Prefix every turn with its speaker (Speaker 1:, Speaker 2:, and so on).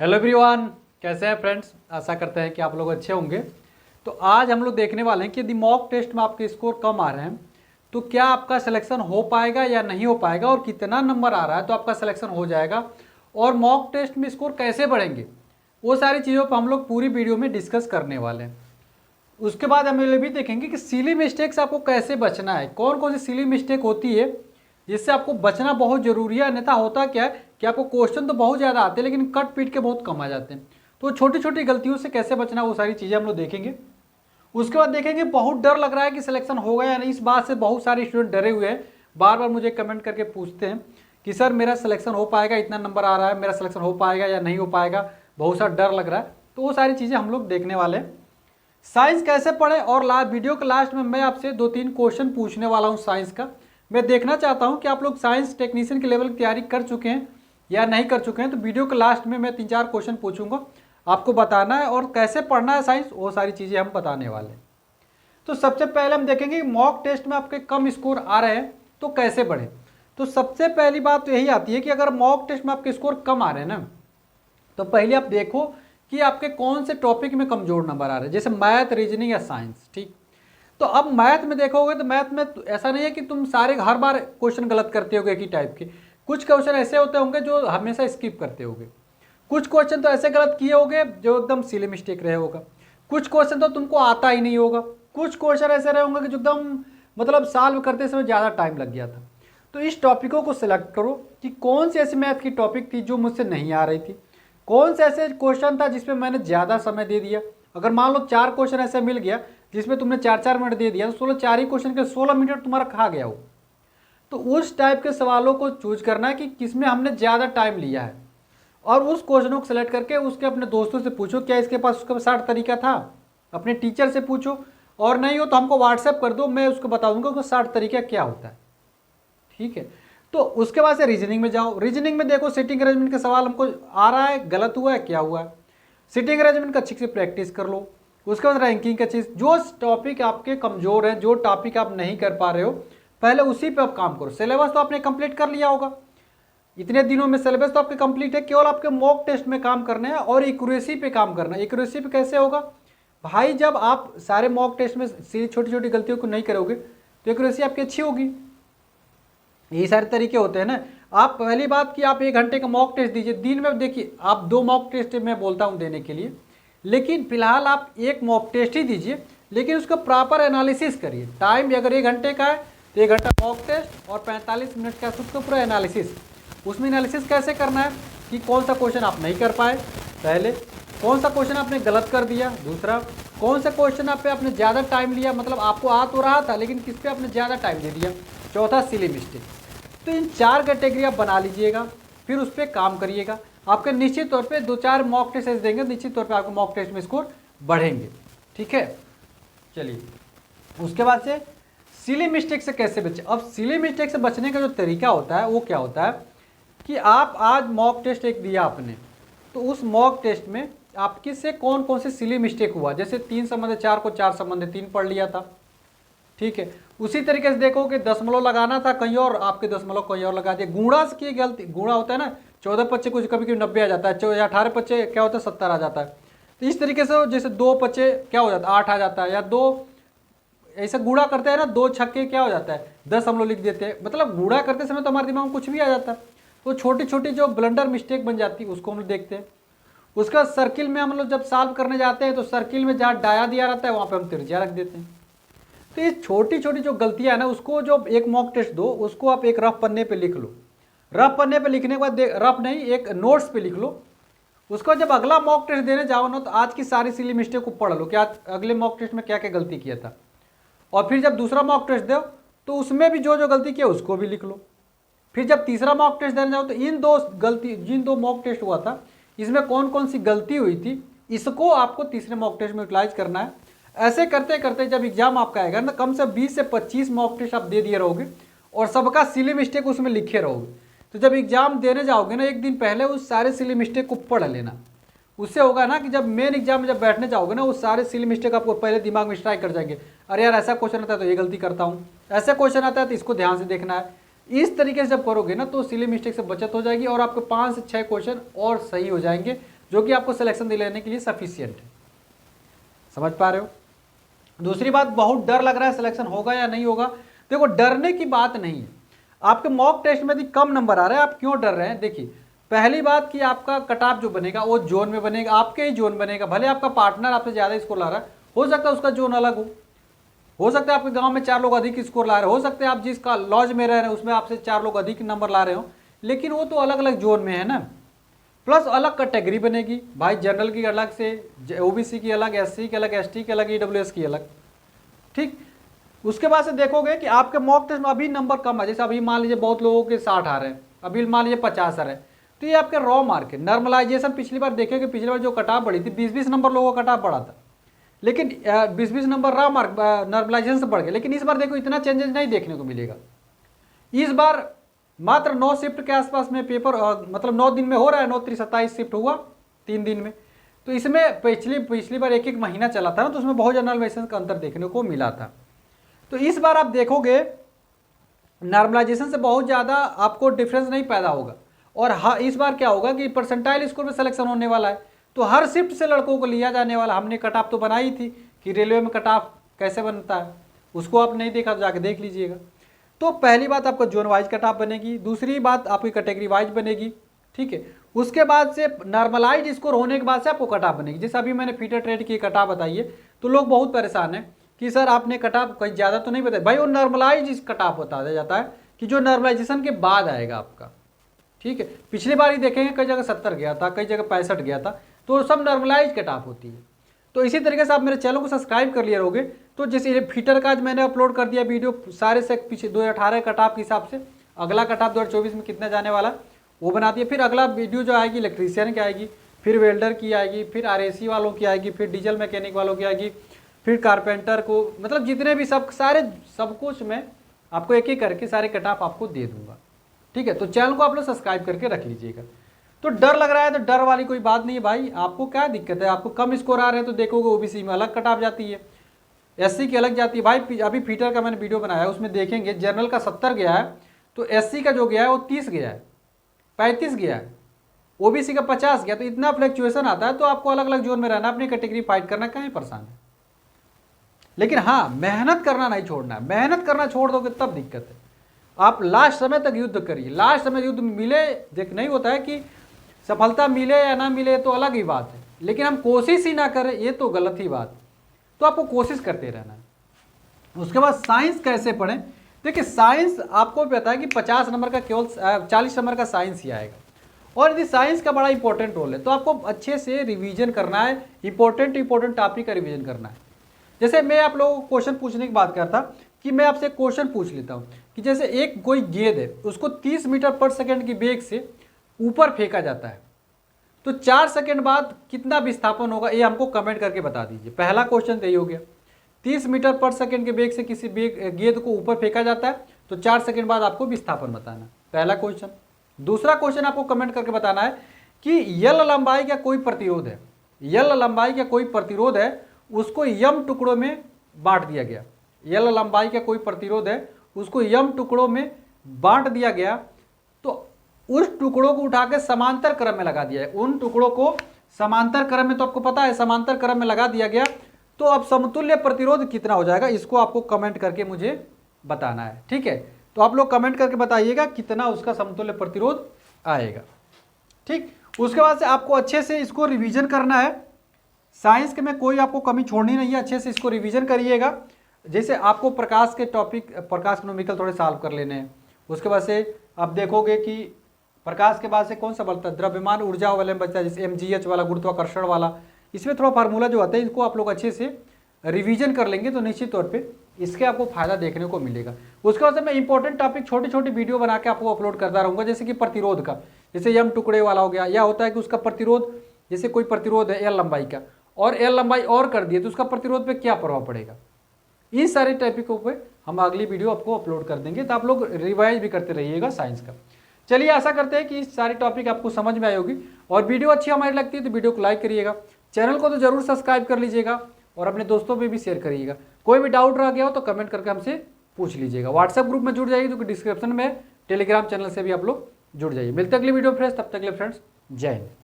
Speaker 1: Hello everyone, कैसे हैं friends. आशा करते हैं कि आप लोग अच्छे होंगे। तो आज हम लोग देखने वाले हैं कि यदि मॉक टेस्ट में आपके स्कोर कम आ रहे हैं तो क्या आपका सिलेक्शन हो पाएगा या नहीं हो पाएगा, और कितना नंबर आ रहा है तो आपका सिलेक्शन हो जाएगा, और मॉक टेस्ट में स्कोर कैसे बढ़ेंगे, वो सारी चीज़ों पर हम लोग पूरी वीडियो में डिस्कस करने वाले हैं। उसके बाद हम ये भी देखेंगे कि सिली मिस्टेक से आपको कैसे बचना है, कौन कौन सी सिली मिस्टेक होती है जिससे आपको बचना बहुत जरूरी है। अन्यथा होता क्या है कि आपको क्वेश्चन तो बहुत ज़्यादा आते हैं लेकिन कट पीट के बहुत कम आ जाते हैं। तो छोटी छोटी गलतियों से कैसे बचना, वो सारी चीज़ें हम लोग देखेंगे। उसके बाद देखेंगे बहुत डर लग रहा है कि सिलेक्शन होगा या नहीं। इस बात से बहुत सारे स्टूडेंट डरे हुए हैं, बार बार मुझे कमेंट करके पूछते हैं कि सर मेरा सिलेक्शन हो पाएगा, इतना नंबर आ रहा है, मेरा सिलेक्शन हो पाएगा या नहीं हो पाएगा, बहुत सारा डर लग रहा है। तो वो सारी चीज़ें हम लोग देखने वाले हैं। साइंस कैसे पढ़े, और वीडियो के लास्ट में मैं आपसे 2-3 क्वेश्चन पूछने वाला हूँ साइंस का। मैं देखना चाहता हूँ कि आप लोग साइंस टेक्नीशियन के लेवल की तैयारी कर चुके हैं या नहीं कर चुके हैं। तो वीडियो के लास्ट में मैं 3-4 क्वेश्चन पूछूंगा, आपको बताना है, और कैसे पढ़ना है साइंस, वो सारी चीज़ें हम बताने वाले हैं। तो सबसे पहले हम देखेंगे कि मॉक टेस्ट में आपके कम स्कोर आ रहे हैं तो कैसे बढ़े। तो सबसे पहली बात तो यही आती है कि अगर मॉक टेस्ट में आपके स्कोर कम आ रहे हैं ना, तो पहले आप देखो कि आपके कौन से टॉपिक में कमजोर नंबर आ रहे हैं, जैसे मैथ, रीजनिंग या साइंस। ठीक, तो अब मैथ में देखोगे तो मैथ में तो ऐसा नहीं है कि तुम सारे हर बार क्वेश्चन गलत करते होगे एक ही टाइप के। कुछ क्वेश्चन ऐसे होते होंगे जो हमेशा स्किप करते होगे, कुछ क्वेश्चन तो ऐसे गलत किए होगे जो एकदम सिली मिस्टेक रहे होगा, कुछ क्वेश्चन तो तुमको आता ही नहीं होगा, कुछ क्वेश्चन ऐसे रहे होंगे कि जो एकदम मतलब सॉल्व करते समय ज़्यादा टाइम लग गया था। तो इस टॉपिकों को सिलेक्ट करो कि कौन सी ऐसी मैथ की टॉपिक थी जो मुझसे नहीं आ रही थी, कौन सा ऐसे क्वेश्चन था जिसमें मैंने ज़्यादा समय दे दिया। अगर मान लो 4 क्वेश्चन ऐसे मिल गया जिसमें तुमने 4-4 मिनट दे दिया, तो 4 ही क्वेश्चन के 16 मिनट तुम्हारा खा गया हो। तो उस टाइप के सवालों को चूज करना है कि किसमें हमने ज़्यादा टाइम लिया है, और उस क्वेश्चनों को सिलेक्ट करके उसके अपने दोस्तों से पूछो क्या इसके पास उसका 60 तरीका था, अपने टीचर से पूछो, और नहीं हो तो हमको व्हाट्सएप कर दो, मैं उसको बता दूंगा उसका 60 तरीका क्या होता है। ठीक है, तो उसके बाद से रीजनिंग में जाओ। रीजनिंग में देखो सिटिंग अरेंजमेंट का सवाल हमको आ रहा है, गलत हुआ है, क्या हुआ है, सिटिंग अरेंजमेंट का अच्छे से प्रैक्टिस कर लो। उसके बाद रैंकिंग का चीज़, जो टॉपिक आपके कमज़ोर हैं, जो टॉपिक आप नहीं कर पा रहे हो, पहले उसी पे आप काम करो। सिलेबस तो आपने कंप्लीट कर लिया होगा, इतने दिनों में सिलेबस तो आपके कंप्लीट है, केवल आपके मॉक टेस्ट में काम करना है और एक्यूरेसी पे काम करना है। एक्यूरेसी पे कैसे होगा भाई, जब आप सारे मॉक टेस्ट में छोटी छोटी गलतियों को नहीं करोगे तो एक्यूरेसी आपकी अच्छी होगी। यही सारे तरीके होते हैं ना। आप पहली बात कि आप 1 घंटे का मॉक टेस्ट दीजिए दिन में। देखिए आप 2 मॉक टेस्ट मैं बोलता हूँ देने के लिए, लेकिन फिलहाल आप 1 मॉक टेस्ट ही दीजिए, लेकिन उसका प्रॉपर एनालिसिस करिए। टाइम अगर 1 घंटे का है तो 1 घंटा मॉक टेस्ट और 45 मिनट का उसका पूरा एनालिसिस। उसमें एनालिसिस कैसे करना है कि कौन सा क्वेश्चन आप नहीं कर पाए, पहले कौन सा क्वेश्चन आपने गलत कर दिया, दूसरा कौन सा क्वेश्चन आप पे आपने ज़्यादा टाइम लिया, मतलब आपको आ तो रहा था लेकिन किस पे आपने ज़्यादा टाइम दे दिया, चौथा सिली मिस्टेक। तो इन 4 कैटेगरी आप बना लीजिएगा, फिर उस पर काम करिएगा। आपके निश्चित तौर पे 2-4 मॉक टेस्ट ऐसे देंगे, निश्चित तौर पे आपके मॉक टेस्ट में स्कोर बढ़ेंगे। ठीक है, चलिए उसके बाद से सिली मिस्टेक से कैसे बचे। अब सिली मिस्टेक से बचने का जो तरीका होता है वो क्या होता है कि आप आज मॉक टेस्ट एक दिया आपने, तो उस मॉक टेस्ट में आपके से कौन कौन से सिली मिस्टेक हुआ, जैसे 3 संबंध 4 को 4 संबंध 3 पढ़ लिया था। ठीक है, उसी तरीके से देखो कि दशमलव लगाना था कहीं और, आपके दशमलव कहीं और लगा दिया। गुणा की गलती, गुणा होता है ना, 14 पच्चे कुछ कभी कभी 90 आ जाता है, 18 पच्चे क्या होता है 70 आ जाता है। तो इस तरीके से जैसे 2 पच्चे क्या हो जाता है 8 आ जाता है, या 2 ऐसा गुणा करते हैं ना, 2 छक्के क्या हो जाता है 10 हम लोग लिख देते हैं। मतलब गुणा करते समय तो हमारे दिमाग में कुछ भी आ जाता है। तो छोटी छोटी जो ब्लंडर मिस्टेक बन जाती है उसको हम लोग देखते हैं। उसका सर्किल में हम लोग जब सॉल्व करने जाते हैं तो सर्किल में जहाँ डाया दिया रहता है वहाँ पे हम त्रिज्या रख देते हैं। तो ये छोटी छोटी जो गलतियां है ना, उसको जो एक मॉक टेस्ट दो उसको आप एक रफ पन्ने पे लिख लो। रफ पन्ने पे लिखने के बाद रफ नहीं, एक नोट्स पे लिख लो। उसको जब अगला मॉक टेस्ट देने जाओ ना, तो आज की सारी सिली मिस्टेक को पढ़ लो कि आज अगले मॉक टेस्ट में क्या क्या गलती किया था, और फिर जब दूसरा मॉक टेस्ट दो तो उसमें भी जो जो गलती किया उसको भी लिख लो। फिर जब तीसरा मॉक टेस्ट देने जाओ तो जिन 2 मॉक टेस्ट हुआ था इसमें कौन कौन सी गलती हुई थी, इसको आपको तीसरे मॉक टेस्ट में यूटिलाइज करना है। ऐसे करते करते जब एग्जाम आपका आएगा ना, कम से 20 से 25 मॉक टेस्ट आप दे दिए रहोगे और सबका सिली मिस्टेक उसमें लिखे रहोगे। तो जब एग्जाम देने जाओगे ना, एक दिन पहले उस सारे सिली मिस्टेक को पढ़ लेना। उससे होगा ना कि जब मेन एग्जाम में जब बैठने जाओगे ना, वो सारे सिली मिस्टेक आपको पहले दिमाग में स्ट्राइक कर जाएंगे। अरे यार ऐसा क्वेश्चन आता है तो ये गलती करता हूँ, ऐसा क्वेश्चन आता है तो इसको ध्यान से देखना है। इस तरीके से जब करोगे ना तो सिली मिस्टेक से बचत हो जाएगी और आपके 5 से 6 क्वेश्चन और सही हो जाएंगे। जो कि आपको सिलेक्शन दिलाने के लिए सफिशियंट है। समझ पा रहे हो। दूसरी बात, बहुत डर लग रहा है सिलेक्शन होगा या नहीं होगा। देखो, डरने की बात नहीं है। आपके मॉक टेस्ट में यदि कम नंबर आ रहे हैं, आप क्यों डर रहे हैं। देखिए, पहली बात कि आपका कट ऑफ जो बनेगा वो जोन में बनेगा, आपके ही जोन बनेगा। भले आपका पार्टनर आपसे ज़्यादा स्कोर ला रहा है, हो सकता है उसका जोन अलग हो सकता है आपके गांव में 4 लोग अधिक स्कोर ला रहे हो सकता है आप जिस लॉज में रह रहे हैं उसमें आपसे 4 लोग अधिक नंबर ला रहे हो, लेकिन वो तो अलग अलग जोन में है ना। प्लस अलग कैटेगरी बनेगी भाई, जनरल की अलग से, ओबीसी की अलग, एससी की अलग, एसटी की अलग, ईडब्ल्यूएस की अलग। ठीक, उसके बाद से देखोगे कि आपके मॉक टेस्ट में अभी नंबर कम है। जैसे अभी मान लीजिए बहुत लोगों के 60 आ रहे हैं, अभी मान लीजिए 50 आ रहे हैं, तो ये आपके रॉ मार्क है। नॉर्मलाइजेशन पिछली बार देखेंगे, पिछली बार जो कटाव बढ़ी थी 20-20 नंबर लोगों का कटाव बढ़ा था, लेकिन 20-20 नंबर रॉ मार्क नॉर्मलाइजेशन से बढ़ गए। लेकिन इस बार देखो इतना चेंजेस नहीं देखने को मिलेगा। इस बार मात्र 9 शिफ्ट के आसपास में पेपर मतलब 9 दिन में हो रहा है, 9-3-27 शिफ्ट हुआ 3 दिन में। तो इसमें पिछली बार 1-1 महीना चला था ना, तो उसमें बहुत नॉर्मलाइजेशन का अंतर देखने को मिला था। तो इस बार आप देखोगे नॉर्मलाइजेशन से बहुत ज़्यादा आपको डिफरेंस नहीं पैदा होगा। और हाँ, इस बार क्या होगा कि परसेंटाइल स्कोर में सिलेक्शन होने वाला है, तो हर शिफ्ट से लड़कों को लिया जाने वाला। हमने कट ऑफ तो बनाई थी कि रेलवे में कट ऑफ कैसे बनता है, उसको आप नहीं देखा तो जाके देख लीजिएगा। तो पहली बात आपका जोन वाइज कट ऑफ बनेगी, दूसरी बात आपकी कैटेगरी वाइज बनेगी। ठीक है, उसके बाद से नॉर्मलाइज स्कोर होने के बाद से आपको कट ऑफ बनेगी। जैसे अभी मैंने फीटर ट्रेड की कट ऑफ बताई है, तो लोग बहुत परेशान हैं कि सर आपने कट ऑफ कहीं ज़्यादा तो नहीं बताया। भाई वो नॉर्मलाइज कट ऑफ बता दिया जाता है कि जो नॉर्मलाइजेशन के बाद आएगा आपका। ठीक है, पिछली बार ही देखेंगे कई जगह 70 गया था, कई जगह 65 गया था, तो सब नॉर्मलाइज कट ऑफ होती है। तो इसी तरीके से आप मेरे चैनल को सब्सक्राइब कर लिया रहोगे, तो जैसे फीटर का आज मैंने अपलोड कर दिया वीडियो सारे से पीछे 2018 कट ऑफ के हिसाब से, अगला कट ऑफ 2024 में कितना जाने वाला वो बना दिया। फिर अगला वीडियो जो आएगी इलेक्ट्रीशियन की आएगी, फिर वेल्डर की आएगी, फिर आरएसी वालों की आएगी, फिर डीजल मैकेनिक वालों की आएगी, फिर कारपेंटर को, मतलब जितने भी सब कुछ मैं आपको एक एक करके सारे कट ऑफ आपको दे दूंगा। ठीक है, तो चैनल को आप लोग सब्सक्राइब करके रख लीजिएगा। तो डर लग रहा है तो डर वाली कोई बात नहीं है भाई। आपको क्या दिक्कत है, आपको कम स्कोर आ रहे हैं तो देखोगे ओबीसी में अलग कट ऑफ जाती है, एससी की अलग जाती है। भाई अभी फीटर का मैंने वीडियो बनाया है, उसमें देखेंगे जनरल का 70 गया है, तो एससी का जो गया है वो 30 गया है, 35 गया है, ओबीसी का 50 गया। तो इतना फ्लक्चुएशन आता है, तो आपको अलग अलग जोन में रहना, अपनी कैटेगरी फाइट करना, कहीं परेशान है। लेकिन हाँ, मेहनत करना नहीं छोड़ना है। मेहनत करना छोड़ दोगे तब दिक्कत है। आप लास्ट समय तक युद्ध करिए, लास्ट समय युद्ध मिले, देख नहीं होता है कि सफलता मिले या ना मिले तो अलग ही बात है, लेकिन हम कोशिश ही ना करें ये तो गलत ही बात। तो आपको कोशिश करते रहना है। उसके बाद साइंस कैसे पढ़ें। देखिए, साइंस आपको पता है कि 50 नंबर का केवल 40 नंबर का साइंस ही आएगा, और यदि साइंस का बड़ा इंपॉर्टेंट रोल है तो आपको अच्छे से रिवीजन करना है, इंपॉर्टेंट टॉपिक का रिवीजन करना है। जैसे मैं आप लोगों को क्वेश्चन पूछने की बात करता कि मैं आपसे क्वेश्चन पूछ लेता हूँ कि जैसे एक कोई गेंद है, उसको 30 मीटर पर सेकंड की वेग से ऊपर फेंका जाता है, तो 4 सेकंड बाद कितना विस्थापन होगा, ये हमको कमेंट करके बता दीजिए। पहला क्वेश्चन तो यही हो गया, 30 मीटर पर सेकंड के वेग से किसी गेंद को ऊपर फेंका जाता है, तो 4 सेकंड बाद आपको विस्थापन बताना, पहला क्वेश्चन। दूसरा क्वेश्चन आपको कमेंट करके बताना है कि यल लंबाई का कोई प्रतिरोध है, यल लंबाई का कोई प्रतिरोध है, उसको यम टुकड़ों में बांट दिया गया। यल लंबाई का कोई प्रतिरोध है, उसको यम टुकड़ों में बांट दिया गया, तो उस टुकड़ों को उठा के समांतर क्रम में लगा दिया है। उन टुकड़ों को समांतर क्रम में, तो आपको पता है समांतर क्रम में लगा दिया गया, तो अब समतुल्य प्रतिरोध कितना हो जाएगा, इसको आपको कमेंट करके मुझे बताना है। ठीक है, तो आप लोग कमेंट करके बताइएगा कितना उसका समतुल्य प्रतिरोध आएगा। ठीक, उसके बाद से आपको अच्छे से इसको रिवीजन करना है। साइंस के में कोई आपको कमी छोड़नी नहीं है, अच्छे से इसको रिवीजन करिएगा। जैसे आपको प्रकाश के टॉपिक, प्रकाश नोमिकल थोड़े सॉल्व कर लेने हैं। उसके बाद से आप देखोगे कि प्रकाश के बाद से कौन सा बढ़ता है, द्रव्यमान ऊर्जा वाले में बचता है, जैसे mgh वाला, गुरुत्वाकर्षण वाला। इसमें थोड़ा फार्मूला जो आता है, इसको आप लोग अच्छे से रिवीजन कर लेंगे तो निश्चित तौर पे इसके आपको फायदा देखने को मिलेगा। उसके बाद से मैं इंपॉर्टेंट टॉपिक छोटी छोटी वीडियो बना के आपको अपलोड करता रहूँगा, जैसे कि प्रतिरोध का, जैसे यम टुकड़े वाला हो गया, या होता है कि उसका प्रतिरोध, जैसे कोई प्रतिरोध है एल लंबाई का, और एल लंबाई और कर दिए तो उसका प्रतिरोध पे क्या प्रभाव पड़ेगा। इन सारे टॉपिकों पे हम अगली वीडियो आपको अपलोड कर देंगे, तो आप लोग रिवाइज भी करते रहिएगा साइंस का। चलिए, आशा करते हैं कि इस सारी टॉपिक आपको समझ में आई होगी, और वीडियो अच्छी हमारी लगती है तो वीडियो को लाइक करिएगा, चैनल को तो जरूर सब्सक्राइब कर लीजिएगा, और अपने दोस्तों में भी शेयर करिएगा। कोई भी डाउट रह गया हो तो कमेंट करके हमसे पूछ लीजिएगा। व्हाट्सएप ग्रुप में जुड़ जाइए, जो कि डिस्क्रिप्शन में, टेलीग्राम चैनल से भी आप लोग जुड़ जाइए। मिलते अगली वीडियो फ्रेंड्स, तब तक के लिए फ्रेंड्स जय हिंद।